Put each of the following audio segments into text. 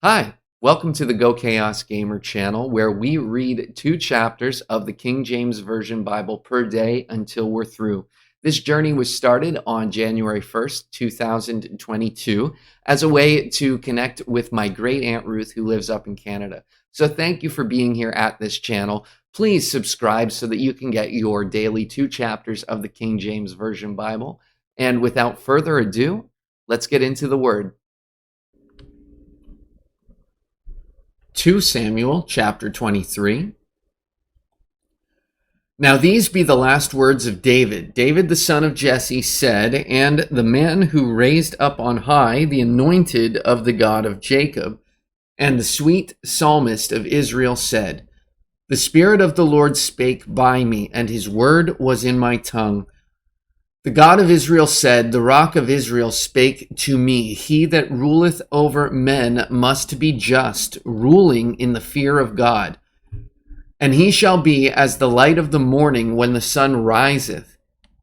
Hi, welcome to the GoChaosGamer channel, where we read 2 chapters of the King James Version Bible per day until we're through. This journey was started on January 1st, 2022, as a way to connect with my great Aunt Ruth, who lives up in Canada. So thank you for being here at this channel. Please subscribe so that you can get your daily 2 chapters of the King James Version Bible. And without further ado, let's get into the Word. 2 Samuel chapter 23. Now these be the last words of David. David the son of Jesse said, and the man who raised up on high the anointed of the God of Jacob, and the sweet psalmist of Israel said, the Spirit of the Lord spake by me, and his word was in my tongue. The God of Israel said, the rock of Israel spake to me, he that ruleth over men must be just, ruling in the fear of God. And he shall be as the light of the morning when the sun riseth,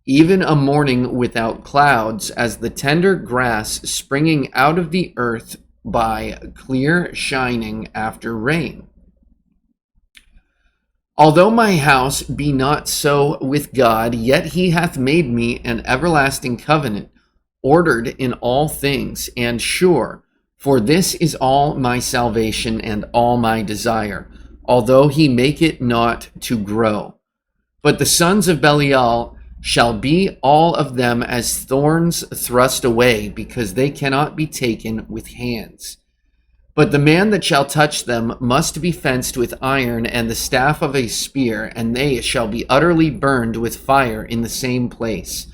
even a morning without clouds, as the tender grass springing out of the earth by clear shining after rain. Although my house be not so with God, yet he hath made me an everlasting covenant, ordered in all things, and sure, for this is all my salvation and all my desire, although he make it not to grow. But the sons of Belial shall be all of them as thorns thrust away, because they cannot be taken with hands. But the man that shall touch them must be fenced with iron and the staff of a spear, and they shall be utterly burned with fire in the same place.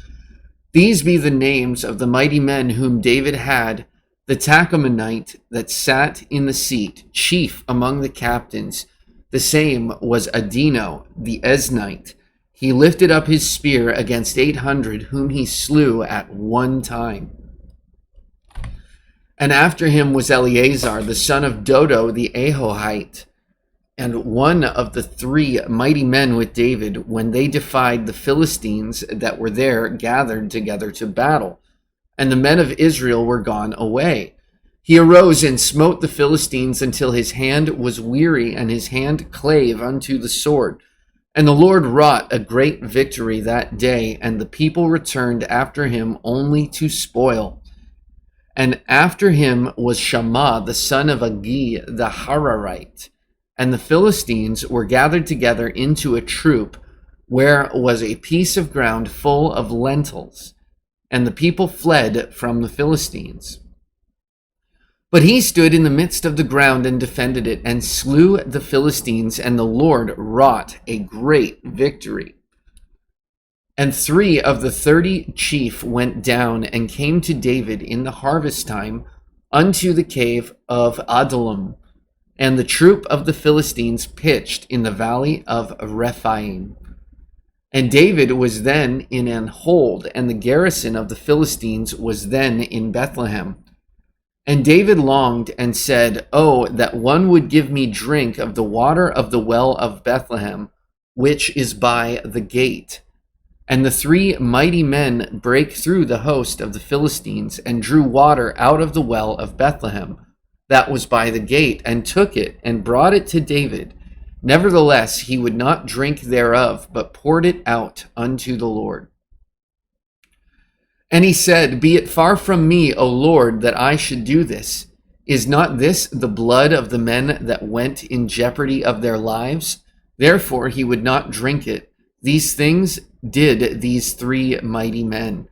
These be the names of the mighty men whom David had: the Tachamonite that sat in the seat, chief among the captains. The same was Adino the Eznite. He lifted up his spear against 800, whom he slew at one time. And after him was Eleazar, the son of Dodo the Ahohite, and one of the 3 mighty men with David, when they defied the Philistines that were there gathered together to battle. And the men of Israel were gone away. He arose and smote the Philistines until his hand was weary, and his hand clave unto the sword. And the Lord wrought a great victory that day, and the people returned after him only to spoil. And after him was Shammah the son of Agi the Hararite. And the Philistines were gathered together into a troop, where was a piece of ground full of lentils. And the people fled from the Philistines. But he stood in the midst of the ground and defended it, and slew the Philistines, and the Lord wrought a great victory. And 3 of the 30 chief went down and came to David in the harvest time unto the cave of Adullam. And the troop of the Philistines pitched in the valley of Rephaim. And David was then in an hold, and the garrison of the Philistines was then in Bethlehem. And David longed and said, oh, that one would give me drink of the water of the well of Bethlehem, which is by the gate. And the 3 mighty men brake through the host of the Philistines, and drew water out of the well of Bethlehem, that was by the gate, and took it, and brought it to David. Nevertheless, he would not drink thereof, but poured it out unto the Lord. And he said, be it far from me, O Lord, that I should do this. Is not this the blood of the men that went in jeopardy of their lives? Therefore he would not drink it. These things did these 3 mighty men.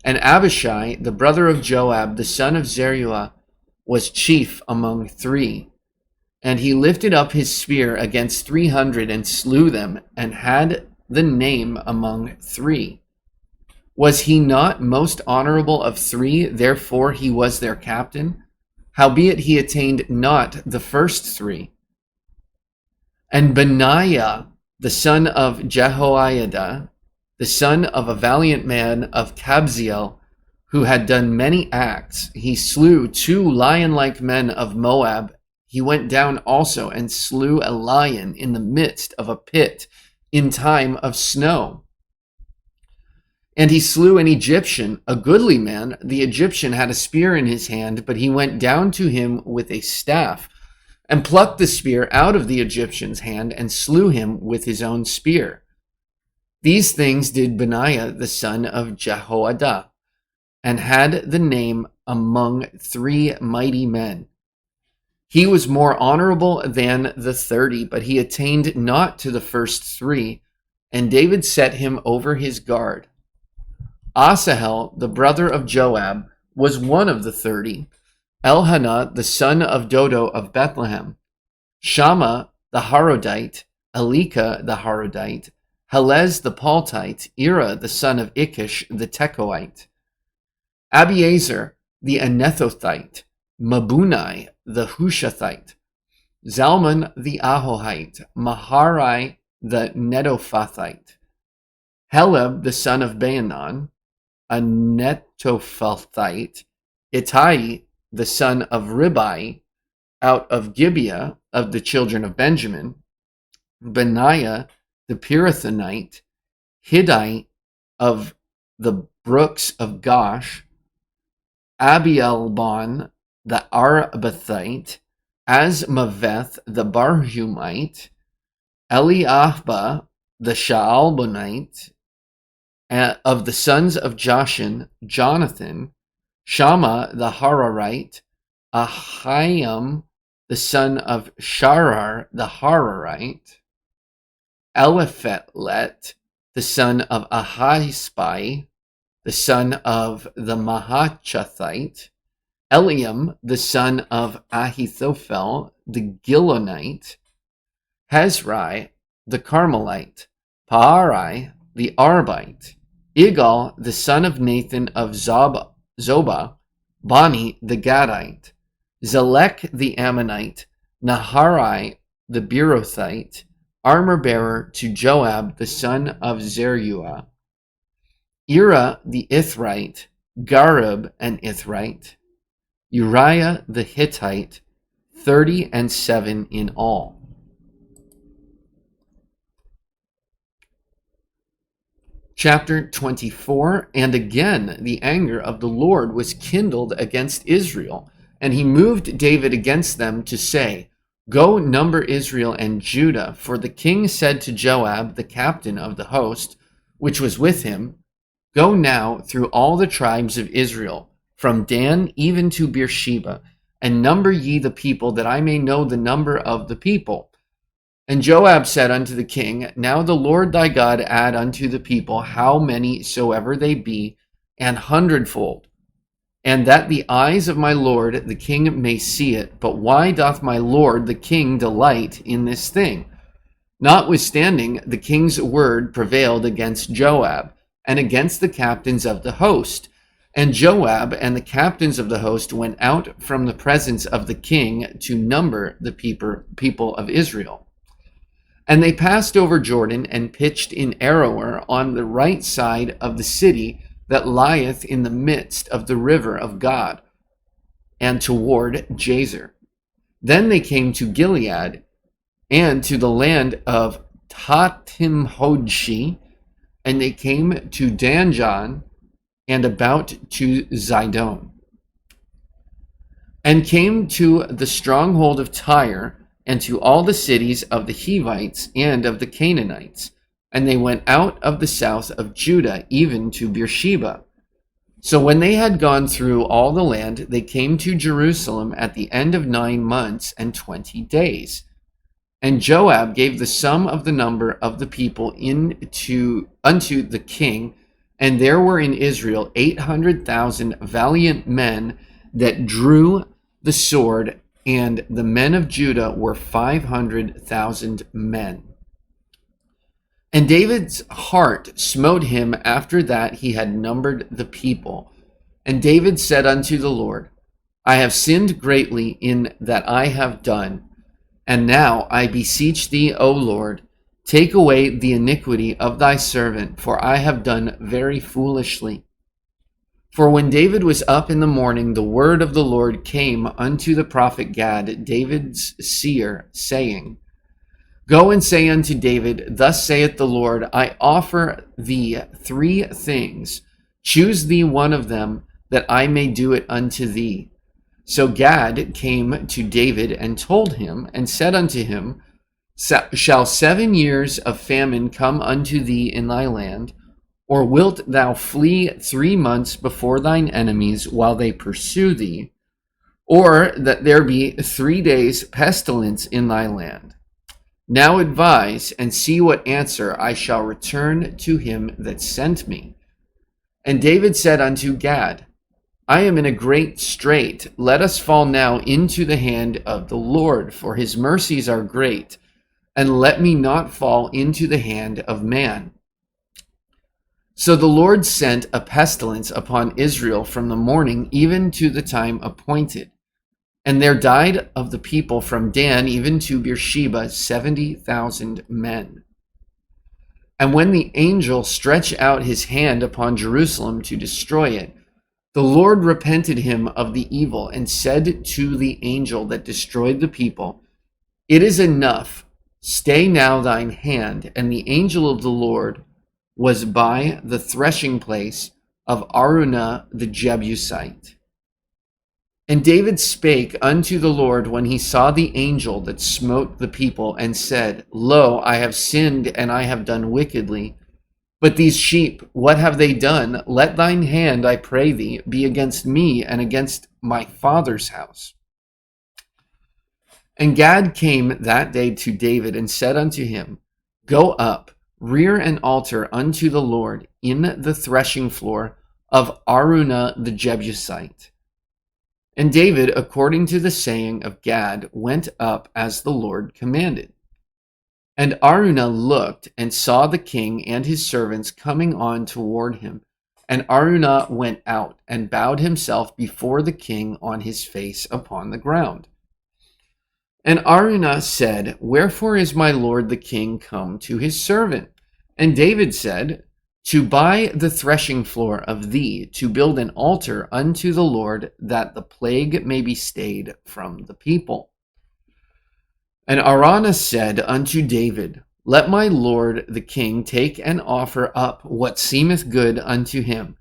And Abishai, the brother of Joab, the son of Zeruiah, was chief among 3. And he lifted up his spear against 300 and slew them, and had the name among 3. Was he not most honorable of 3? Therefore he was their captain. Howbeit he attained not the first 3. And Benaiah, the son of Jehoiada, the son of a valiant man of Kabzeel, who had done many acts, he slew 2 lion-like men of Moab. He went down also and slew a lion in the midst of a pit in time of snow. And he slew an Egyptian, a goodly man. The Egyptian had a spear in his hand, but he went down to him with a staff, and plucked the spear out of the Egyptian's hand, and slew him with his own spear. These things did Benaiah the son of Jehoiada, and had the name among 3 mighty men. He was more honorable than the 30, but he attained not to the first 3, and David set him over his guard. Asahel, the brother of Joab, was one of the 30. Elhanah, the son of Dodo of Bethlehem. Shammah, the Harodite. Elika, the Harodite. Helez, the Paltite. Ira, the son of Ikish, the Tekoite. Abiezer, the Anethothite. Mabunai, the Hushathite. Zalman, the Ahohite. Maharai, the Netophathite. Heleb, the son of Baanan, a Netophathite. Ittai, the son of Ribai, out of Gibeah of the children of Benjamin. Benaiah, the Pirathonite. Hiddai, of the brooks of Gosh. Abielbon, the Arbathite. Asmaveth, the Barhumite. Eliahba, the Shaalbonite. Of the sons of Joshin, Jonathan. Shammah, the Hararite. Ahiam, the son of Sharar, the Hararite. Eliphelet, the son of Ahisbai, the son of the Mahachathite. Eliam, the son of Ahithophel, the Gilonite. Hezrai, the Carmelite. Paarai, the Arbite. Igal, the son of Nathan of Zobah. Bani, the Gadite. Zelek, the Ammonite. Naharai, the Beerothite. Armor-bearer to Joab, the son of Zeruiah. Ira, the Ithrite. Gareb, an Ithrite. Uriah, the Hittite. 37 in all. Chapter 24, and again the anger of the Lord was kindled against Israel, and he moved David against them to say, Go number Israel and Judah, for the king said to Joab, the captain of the host, which was with him, Go now through all the tribes of Israel, from Dan even to Beersheba, and number ye the people, that I may know the number of the people. And Joab said unto the king, Now the Lord thy God add unto the people how many soever they be, an hundredfold, and that the eyes of my lord the king may see it. But why doth my lord the king delight in this thing? Notwithstanding, the king's word prevailed against Joab, and against the captains of the host. And Joab and the captains of the host went out from the presence of the king to number the people of Israel. And they passed over Jordan, and pitched in Aroer on the right side of the city that lieth in the midst of the river of God, and toward Jazer. Then they came to Gilead, and to the land of Tatimhodshi, and they came to Danjan, and about to Zidon, and came to the stronghold of Tyre, and to all the cities of the Hivites and of the Canaanites. And they went out of the south of Judah, even to Beersheba. So when they had gone through all the land, they came to Jerusalem at the end of 9 months and 20 days. And Joab gave the sum of the number of the people unto the king, and there were in Israel 800,000 valiant men that drew the sword, and the men of Judah were 500,000 men. And David's heart smote him after that he had numbered the people. And David said unto the Lord, I have sinned greatly in that I have done. And now I beseech thee, O Lord, take away the iniquity of thy servant, for I have done very foolishly. For when David was up in the morning, the word of the Lord came unto the prophet Gad, David's seer, saying, Go and say unto David, Thus saith the Lord, I offer thee 3 things. Choose thee one of them, that I may do it unto thee. So Gad came to David and told him, and said unto him, Shall 7 years of famine come unto thee in thy land? Or wilt thou flee 3 months before thine enemies while they pursue thee? Or that there be 3 days pestilence in thy land? Now advise, and see what answer I shall return to him that sent me. And David said unto Gad, I am in a great strait. Let us fall now into the hand of the Lord, for his mercies are great, and let me not fall into the hand of man. So the Lord sent a pestilence upon Israel from the morning even to the time appointed. And there died of the people from Dan even to Beersheba 70,000 men. And when the angel stretched out his hand upon Jerusalem to destroy it, the Lord repented him of the evil and said to the angel that destroyed the people, It is enough, stay now thine hand. And the angel of the Lord was by the threshing place of Araunah the Jebusite. And David spake unto the Lord when he saw the angel that smote the people, and said, Lo, I have sinned, and I have done wickedly. But these sheep, what have they done? Let thine hand, I pray thee, be against me and against my father's house. And Gad came that day to David and said unto him, Go up, rear an altar unto the Lord in the threshing floor of Araunah the Jebusite. And David, according to the saying of Gad, went up as the Lord commanded. And Araunah looked and saw the king and his servants coming on toward him. And Araunah went out and bowed himself before the king on his face upon the ground. And Araunah said, Wherefore is my lord the king come to his servant? And David said, To buy the threshing floor of thee, to build an altar unto the Lord, that the plague may be stayed from the people. And Araunah said unto David, Let my lord the king take and offer up what seemeth good unto him.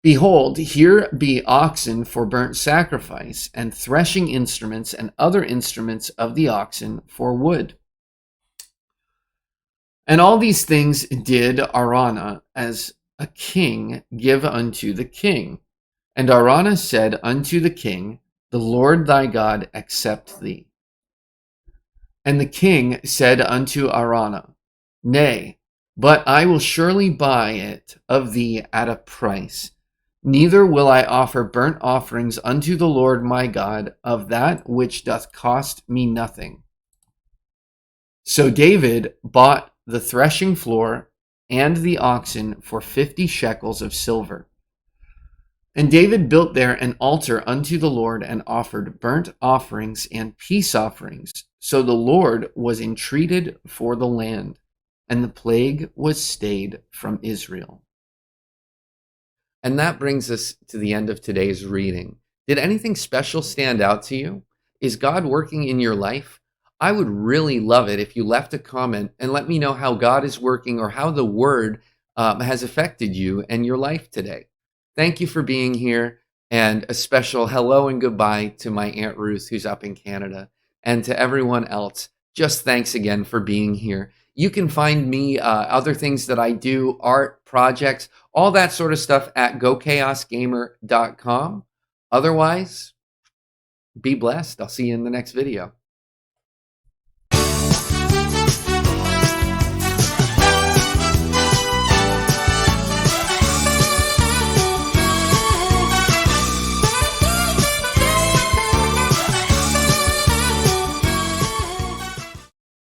Behold, here be oxen for burnt sacrifice, and threshing instruments, and other instruments of the oxen for wood. And all these things did Araunah as a king give unto the king. And Araunah said unto the king, The Lord thy God accept thee. And the king said unto Araunah, Nay, but I will surely buy it of thee at a price. Neither will I offer burnt offerings unto the Lord my God of that which doth cost me nothing. So David bought the threshing floor and the oxen for 50 shekels of silver. And David built there an altar unto the Lord, and offered burnt offerings and peace offerings. So the Lord was entreated for the land, and the plague was stayed from Israel. And that brings us to the end of today's reading. Did anything special stand out to you? Is God working in your life? I would really love it if you left a comment and let me know how God is working, or how the Word has affected you and your life today. Thank you for being here, and a special hello and goodbye to my Aunt Ruth, who's up in Canada, and to everyone else. Just thanks again for being here. You can find me, other things that I do, art, projects, all that sort of stuff at GoChaosGamer.com. Otherwise, be blessed. I'll see you in the next video.